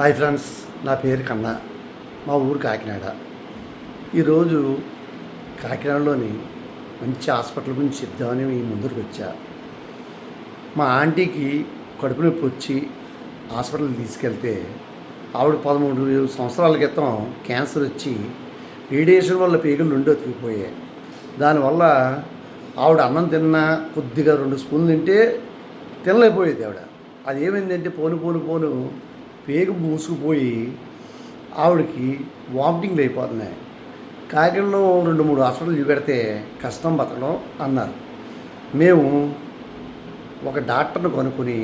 Hi friends, నా పేరు కన్నా. మా ఊరు కాకినాడ. ఈరోజు కాకినాడలోని మంచి హాస్పిటల్ గురించి చెప్దామని మీ ముందుకు వచ్చా. మా ఆంటీకి కడుపు నొప్పి వచ్చి హాస్పిటల్కి తీసుకెళ్తే ఆవిడ 13 సంవత్సరాల క్రితం క్యాన్సర్ వచ్చి రేడియేషన్ వల్ల పేగులు రెండో తిరిగిపోయాయి. దానివల్ల ఆవిడ అన్నం తిన్నా కొద్దిగా 2 స్పూన్లు తింటే తినలేకపోయేది ఆవిడ. అది ఏమైందంటే పోను పేగు మూసుకుపోయి ఆవిడకి వామిటింగ్లు అయిపోతున్నాయి. కాకినాడలో 2-3 హాస్పిటల్ చూపెడితే కష్టం బతకడం అన్నారు. మేము ఒక డాక్టర్ని కొనుక్కుని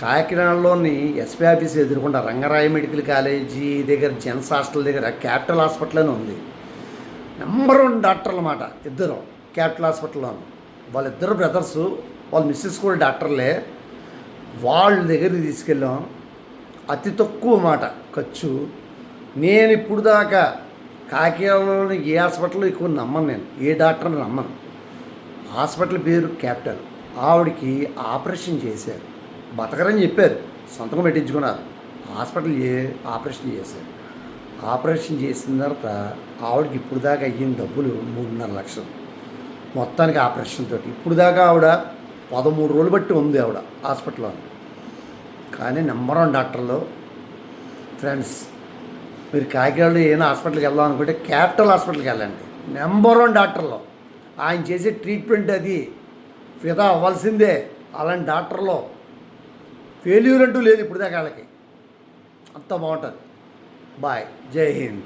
కాకినాడలోని ఎస్పీ ఆఫీస్ ఎదురుకుండా రంగరాయ మెడికల్ కాలేజీ దగ్గర జెన్స్ హాస్టల్ దగ్గర క్యాపిటల్ హాస్పిటల్ అని ఉంది. నెంబర్ 1 డాక్టర్లు అన్నమాట ఇద్దరు క్యాపిటల్ హాస్పిటల్లో. వాళ్ళిద్దరు బ్రదర్సు, వాళ్ళ మిస్సెస్ కూడా డాక్టర్లే. వాళ్ళ దగ్గరికి తీసుకెళ్ళాం. అతి తక్కువ మాట ఖర్చు. నేను ఇప్పుడు దాకా కాకినాడలోని ఏ హాస్పిటల్లో ఎక్కువ నమ్మను, నేను ఏ డాక్టర్ని నమ్మను. హాస్పిటల్ పేరు క్యాపిటల్. ఆవిడకి ఆపరేషన్ చేశారు, బతకరని చెప్పారు, సంతకం పెట్టించుకున్నారు. ఆపరేషన్ చేశారు. ఆపరేషన్ చేసిన తర్వాత ఆవిడకి ఇప్పుడు దాకా అయ్యిన డబ్బులు 3.5 లక్షలు మొత్తానికి ఆపరేషన్ తోటి. ఇప్పుడు దాకా ఆవిడ 13 రోజులు బట్టి ఉంది ఆవిడ హాస్పిటల్లో. కానీ నెంబర్ 1 డాక్టర్లు. ఫ్రెండ్స్, మీరు కాకినాడలో ఏదైనా హాస్పిటల్కి వెళ్దాం అనుకుంటే క్యాపిటల్ హాస్పిటల్కి వెళ్ళండి. నెంబర్ 1 డాక్టర్లు. ఆయన చేసే ట్రీట్మెంట్ అది ఫిదా అవ్వాల్సిందే. అలాంటి డాక్టర్లో ఫెయిల్యూర్ అంటూ లేదు ఇప్పుడు దాకా వాళ్ళకి. అంత బాగుంటుంది. బాయ్, జై హింద్.